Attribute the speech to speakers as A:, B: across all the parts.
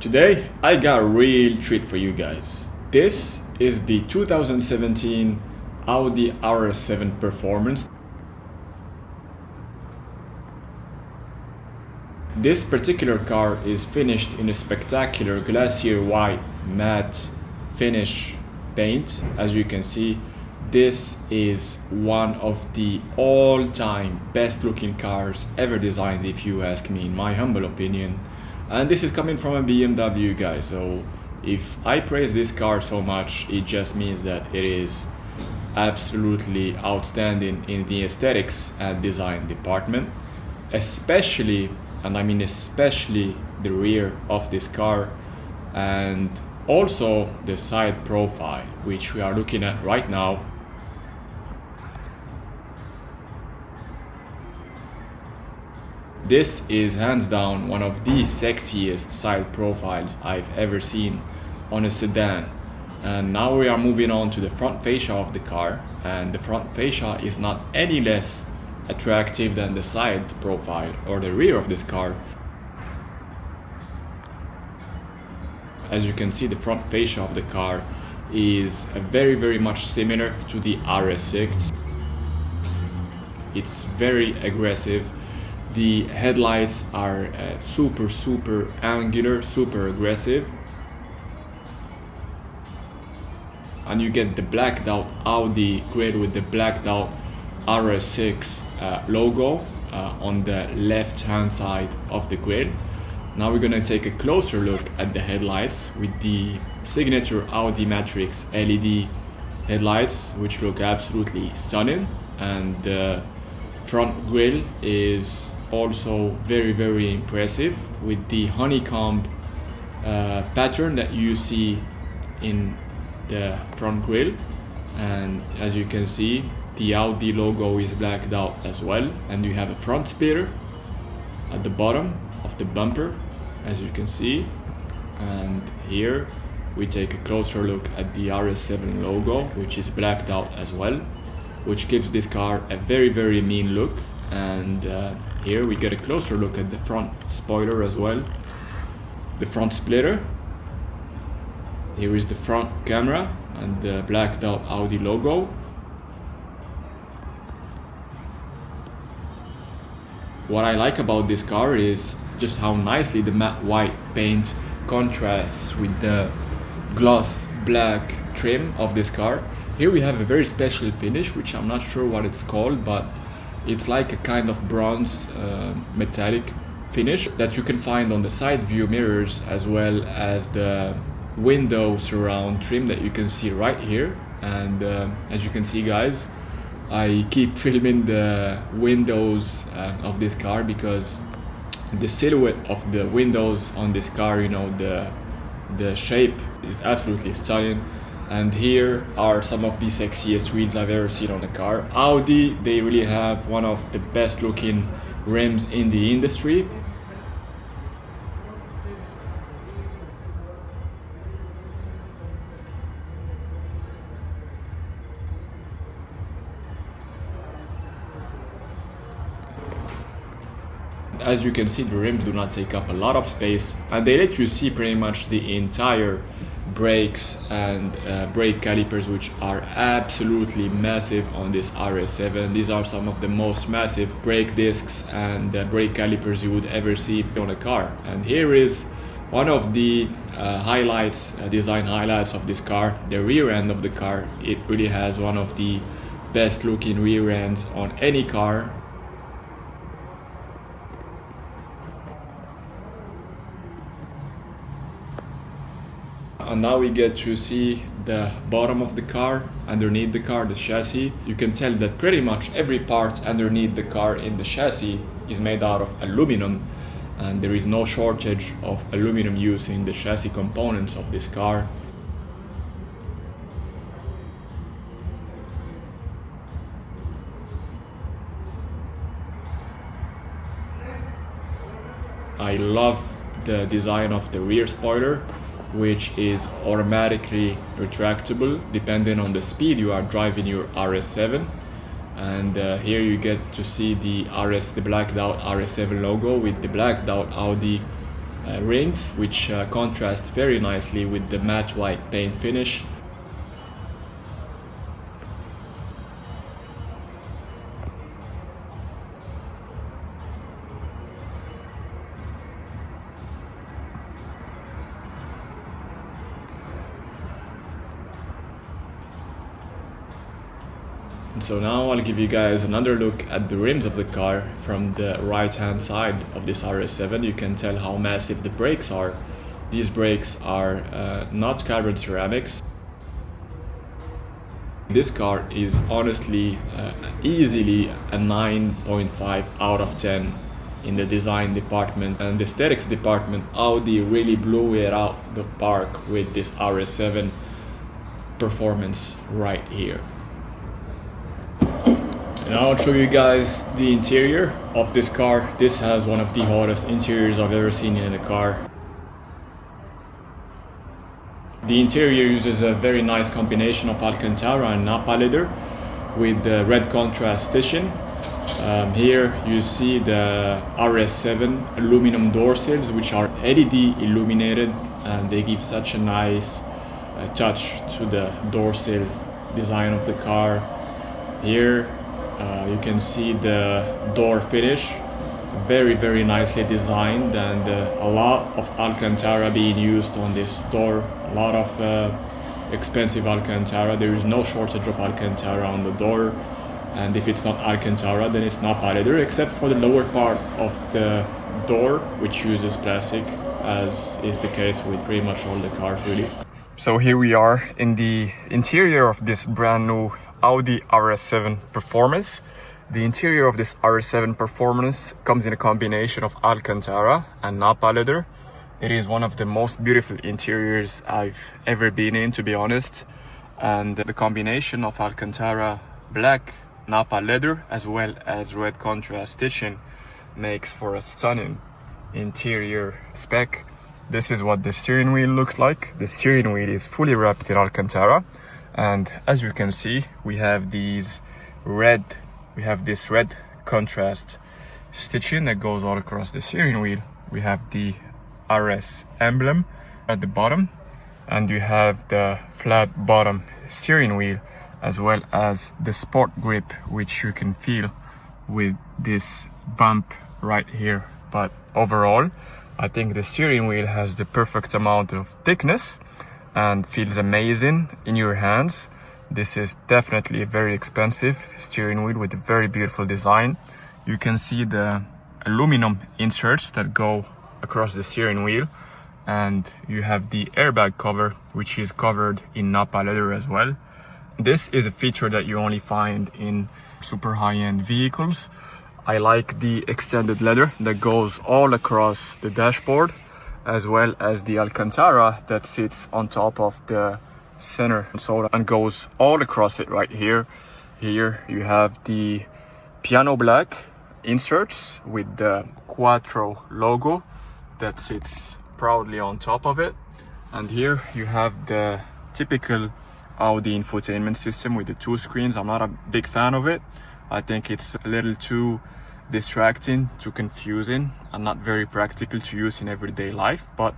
A: Today I got a real treat for you guys. This is the 2017 Audi RS7 Performance. This particular car is finished in a spectacular glacier white matte finish paint. As you can see, this is one of the all-time best looking cars ever designed, if you ask me, in my humble opinion. And this is coming from a BMW guy, so if I praise this car so much, it just means that it is absolutely outstanding in the aesthetics and design department, especially, and I mean especially, the rear of this car and also the side profile, which we are looking at right now. This is hands down one of the sexiest side profiles I've ever seen on a sedan. And now we are moving on to the front fascia of the car, and the front fascia is not any less attractive than the side profile or the rear of this car. As you can see, the front fascia of the car is very much similar to the RS6. It's very aggressive. The headlights are super angular, super aggressive. And you get the blacked out Audi grille with the blacked out RS6 logo on the left hand side of the grille. Now we're gonna take a closer look at the headlights with the signature Audi Matrix LED headlights, which look absolutely stunning. And the front grille is also very impressive with the honeycomb pattern that you see in the front grille. And as you can see, the Audi logo is blacked out as well, and you have a front splitter at the bottom of the bumper, as you can see. And here we take a closer look at the RS7 logo, which is blacked out as well, which gives this car a very mean look. And here we get a closer look at the front spoiler as well, the front splitter. Here is the front camera and the blacked out Audi logo. What I like about this car is just how nicely the matte white paint contrasts with the gloss black trim of this car. Here we have a very special finish, which I'm not sure what it's called, but it's like a kind of bronze metallic finish that you can find on the side view mirrors, as well as the window surround trim that you can see right here. And as you can see, guys, I keep filming the windows of this car because the silhouette of the windows on this car, you know, the shape is absolutely stunning. And here are some of the sexiest wheels I've ever seen on a car. Audi, they really have one of the best looking rims in the industry. As you can see, the rims do not take up a lot of space, and they let you see pretty much the entire brakes and brake calipers, which are absolutely massive on this RS7. These are some of the most massive brake discs and brake calipers you would ever see on a car. And here is one of the highlights, design highlights of this car, the rear end of the car. It really has one of the best looking rear ends on any car. And now we get to see the bottom of the car, underneath the car, the chassis. You can tell that pretty much every part underneath the car in the chassis is made out of aluminum, and there is no shortage of aluminum use in the chassis components of this car. I love the design of the rear spoiler, which is automatically retractable depending on the speed you are driving your RS7. And here you get to see the blacked out RS7 logo with the blacked out Audi rings, which contrast very nicely with the matte white paint finish. So now I'll give you guys another look at the rims of the car from the right hand side of this RS7. You can tell how massive the brakes are. These brakes are not carbon ceramics. This car is honestly easily a 9.5 out of 10 in the design department and the aesthetics department. Audi really blew it out the park with this RS7 Performance right here. And I'll show you guys the interior of this car. This has one of the hottest interiors I've ever seen in a car. The interior uses a very nice combination of Alcantara and Napa leather with the red contrast stitching. Here you see the RS7 aluminum door sills, which are LED illuminated, and they give such a nice touch to the door sill design of the car. Here you can see the door finish, very nicely designed, and a lot of Alcantara being used on this door. A lot of expensive Alcantara. There is no shortage of Alcantara on the door, and if it's not Alcantara, then it's not leather, except for the lower part of the door, which uses plastic, as is the case with pretty much all the cars really. So here we are in the interior of this brand new Audi RS7 Performance. The interior of this RS7 Performance comes in a combination of Alcantara and Napa leather. It is one of the most beautiful interiors I've ever been in, to be honest. And the combination of Alcantara black, Napa leather, as well as red contrast stitching makes for a stunning interior spec. This is what the steering wheel looks like. The steering wheel is fully wrapped in Alcantara. And as you can see, we have this red contrast stitching that goes all across the steering wheel. We have the RS emblem at the bottom, and you have the flat bottom steering wheel, as well as the sport grip, which you can feel with this bump right here. But overall, I think the steering wheel has the perfect amount of thickness and feels amazing in your hands. This is definitely a very expensive steering wheel with a very beautiful design. You can see the aluminum inserts that go across the steering wheel, and you have the airbag cover, which is covered in Napa leather as well. This is a feature that you only find in super high-end vehicles. I like the extended leather that goes all across the dashboard, as well as the Alcantara that sits on top of the center console and goes all across it right here. Here you have the piano black inserts with the Quattro logo that sits proudly on top of it. And here you have the typical Audi infotainment system with the two screens. I'm not a big fan of it. I think it's a little too distracting, too confusing, and not very practical to use in everyday life, but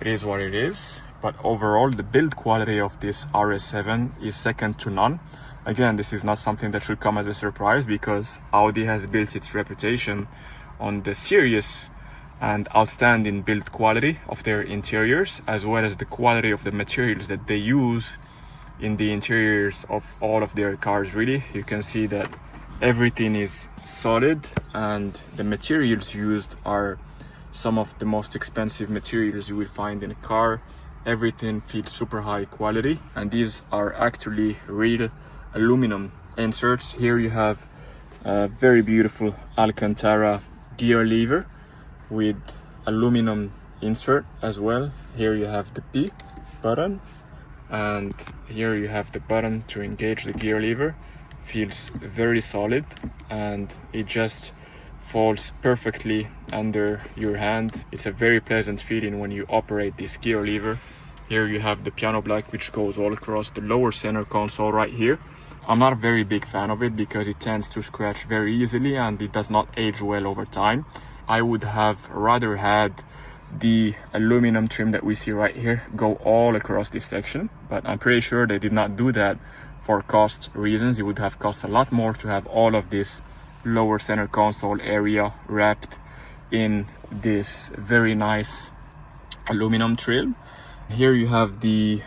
A: it is what it is. But overall, the build quality of this RS7 is second to none. Again, this is not something that should come as a surprise, because Audi has built its reputation on the serious and outstanding build quality of their interiors, as well as the quality of the materials that they use in the interiors of all of their cars. Really, you can see that everything is solid, and the materials used are some of the most expensive materials you will find in a car. Everything feels super high quality, and these are actually real aluminum inserts. Here you have a very beautiful Alcantara gear lever with aluminum insert as well. Here you have the P button, and here you have the button to engage the gear lever. Feels very solid, and it just falls perfectly under your hand. It's a very pleasant feeling when you operate this gear lever. Here you have the piano black, which goes all across the lower center console right here. I'm not a very big fan of it because it tends to scratch very easily and it does not age well over time. I would have rather had the aluminum trim that we see right here go all across this section, but I'm pretty sure they did not do that for cost reasons. It would have cost a lot more to have all of this lower center console area wrapped in this very nice aluminum trim. Here you have the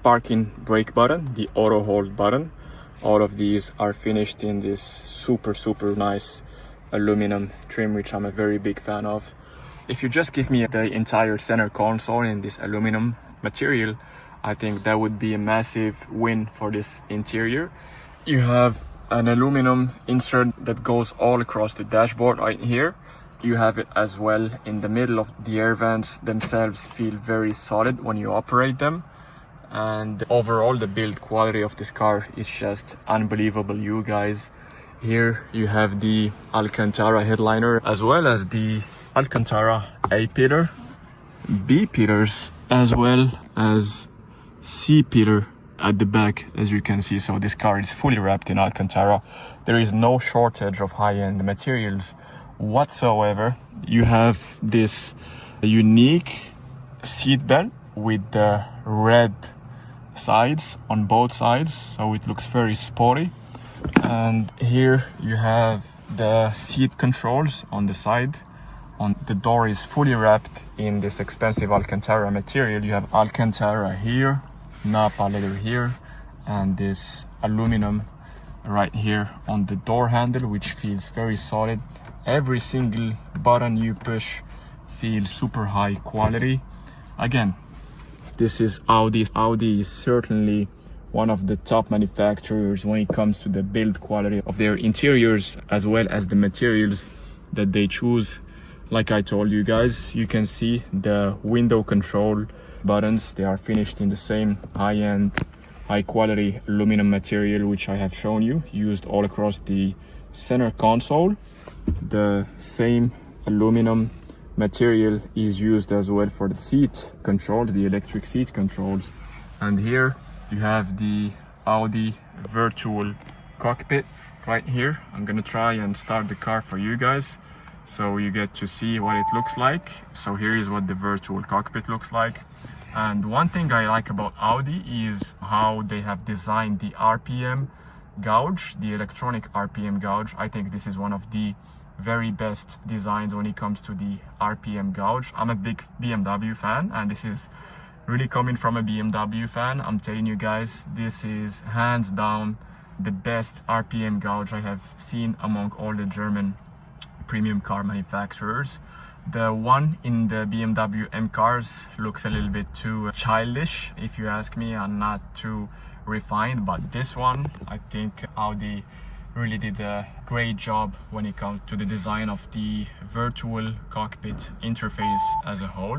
A: parking brake button, the auto hold button. All of these are finished in this super nice aluminum trim, which I'm a very big fan of. If you just give me the entire center console in this aluminum material, I think that would be a massive win for this interior. You have an aluminum insert that goes all across the dashboard right here. You have it as well in the middle of the air vents themselves. Feel very solid when you operate them. And overall, the build quality of this car is just unbelievable, you guys. Here you have the Alcantara headliner as well as the Alcantara A pillar, B pillars, as well as C pillar at the back, as you can see. So this car is fully wrapped in Alcantara. There is no shortage of high-end materials whatsoever. You have this unique seat belt with the red sides on both sides, so it looks very sporty. And here you have the seat controls on the side. On the door is fully wrapped in this expensive Alcantara material. You have Alcantara here, Napa leather here, and this aluminum right here on the door handle, which feels very solid. Every single button you push feels super high quality. Again, this is Audi. Audi is certainly one of the top manufacturers when it comes to the build quality of their interiors, as well as the materials that they choose. Like I told you guys, you can see the window control buttons. They are finished in the same high-end, high-quality aluminum material, which I have shown you, used all across the center console. The same aluminum material is used as well for the seat control, the electric seat controls. And here you have the Audi virtual cockpit right here. I'm gonna try and start the car for you guys so you get to see what it looks like. So here is what the virtual cockpit looks like. And one thing I like about Audi is how they have designed the RPM gauge, the electronic RPM gauge. I think this is one of the very best designs when it comes to the RPM gauge. I'm a big BMW fan, and this is really coming from a BMW fan. I'm telling you guys, this is hands down the best RPM gauge I have seen among all the German premium car manufacturers. The one in the BMW M cars looks a little bit too childish, if you ask me, and not too refined, but this one, I think Audi really did a great job when it comes to the design of the virtual cockpit interface as a whole.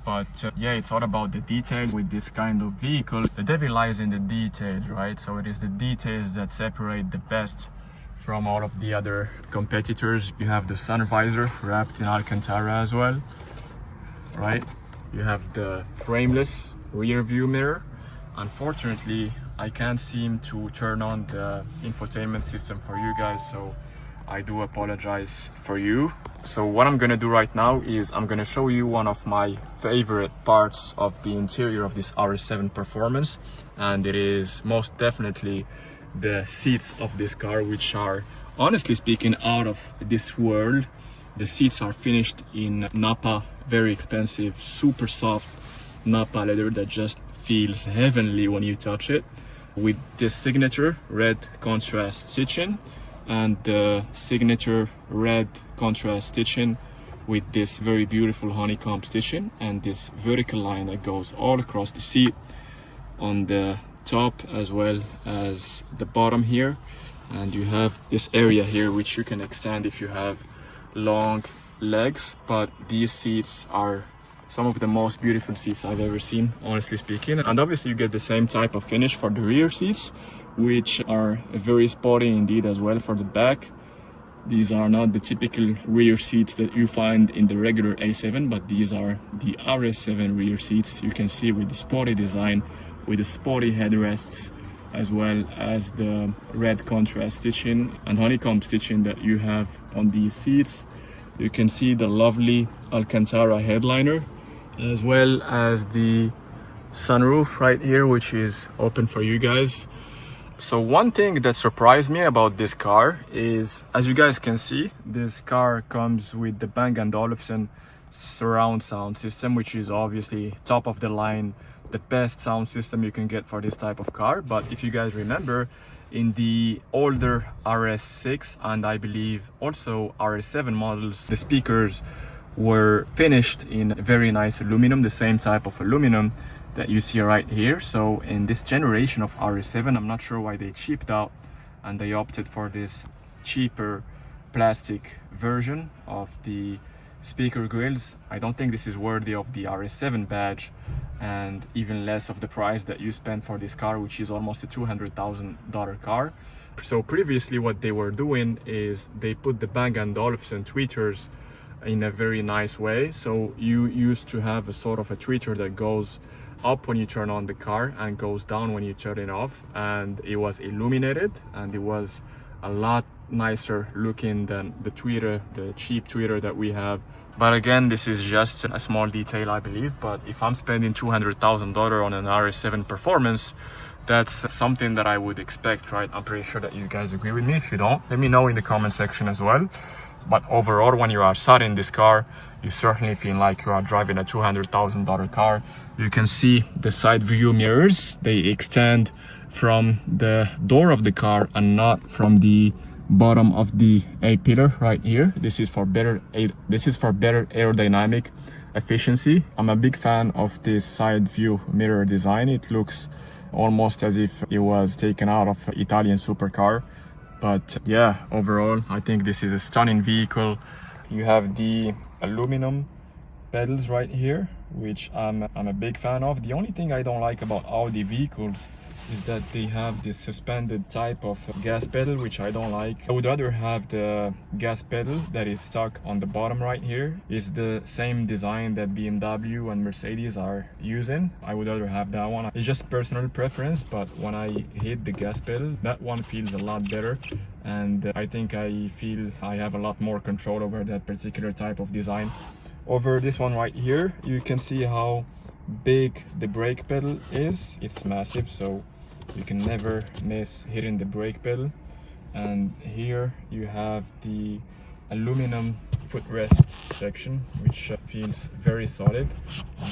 A: But yeah, it's all about the details with this kind of vehicle. The devil lies in the details, right? So it is the details that separate the best from all of the other competitors. You have the sun visor wrapped in Alcantara as well, right? You have the frameless rear view mirror. Unfortunately, I can't seem to turn on the infotainment system for you guys, so I do apologize for you. So what I'm gonna do right now is I'm gonna show you one of my favorite parts of the interior of this RS7 Performance, and it is most definitely the seats of this car, which are, honestly speaking, out of this world. The seats are finished in Napa, very expensive, super soft Napa leather that just feels heavenly when you touch it, with this signature red contrast stitching and the signature red contrast stitching with this very beautiful honeycomb stitching and this vertical line that goes all across the seat on the top as well as the bottom here. And you have this area here which you can extend if you have long legs, but these seats are some of the most beautiful seats I've ever seen, honestly speaking. And obviously you get the same type of finish for the rear seats, which are very sporty indeed as well for the back. These are not the typical rear seats that you find in the regular A7, but these are the RS7 rear seats. You can see with the sporty design, with the sporty headrests, as well as the red contrast stitching and honeycomb stitching that you have on these seats. You can see the lovely Alcantara headliner, as well as the sunroof right here, which is open for you guys. So one thing that surprised me about this car is, as you guys can see, this car comes with the Bang & Olufsen surround sound system, which is obviously top of the line, the best sound system you can get for this type of car. But if you guys remember, in the older RS6 and I believe also RS7 models, the speakers were finished in very nice aluminum, the same type of aluminum that you see right here. So in this generation of RS7, I'm not sure why they cheaped out and they opted for this cheaper plastic version of the speaker grills. I don't think this is worthy of the RS7 badge, and even less of the price that you spend for this car, which is almost a $200,000 car. So previously what they were doing is they put the Bang & Olufsen tweeters in a very nice way. So you used to have a sort of a tweeter that goes up when you turn on the car and goes down when you turn it off, and it was illuminated and it was a lot nicer looking than the tweeter, the cheap tweeter that we have. But again, this is just a small detail, I believe. But if I'm spending $200,000 on an RS7 Performance, that's something that I would expect, right? I'm pretty sure that you guys agree with me. If you don't, let me know in the comment section as well. But overall, when you are sat in this car, you certainly feel like you are driving a $200,000 car. You can see the side view mirrors. They extend from the door of the car and not from the bottom of the A-pillar right here. This is for better aerodynamic efficiency. I'm a big fan of this side view mirror design. It looks almost as if it was taken out of an Italian supercar. But yeah, overall, I think this is a stunning vehicle. You have the aluminum pedals right here, which I'm a big fan of. The only thing I don't like about Audi vehicles is that they have this suspended type of gas pedal, which I don't like. I would rather have the gas pedal that is stuck on the bottom right here. It's the same design that BMW and Mercedes are using. I would rather have that one. It's just personal preference, but when I hit the gas pedal, that one feels a lot better. And I think I feel I have a lot more control over that particular type of design. Over this one right here, you can see how big the brake pedal is. It's massive, so you can never miss hitting the brake pedal. And here you have the aluminum footrest section, which feels very solid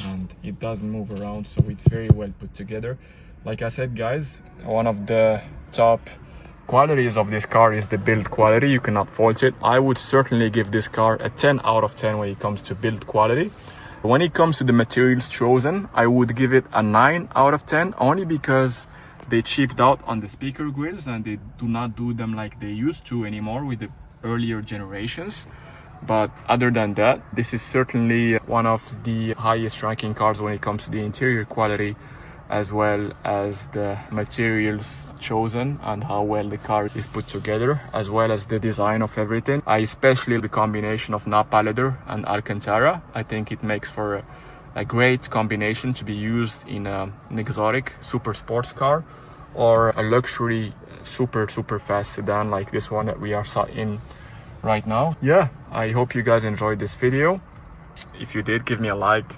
A: and it doesn't move around, so it's very well put together. Like I said, guys, one of the top qualities of this car is the build quality. You cannot fault it. I would certainly give this car a 10 out of 10 when it comes to build quality. When it comes to the materials chosen, I would give it a 9 out of 10, only because they cheaped out on the speaker grills and they do not do them like they used to anymore with the earlier generations. But other than that, this is certainly one of the highest ranking cars when it comes to the interior quality, as well as the materials chosen and how well the car is put together, as well as the design of everything. I especially the combination of Napa leather and Alcantara. I think it makes for a great combination to be used in an exotic super sports car or a luxury super fast sedan like this one that we are sat in right now. Yeah, I hope you guys enjoyed this video. If you did, give me a like.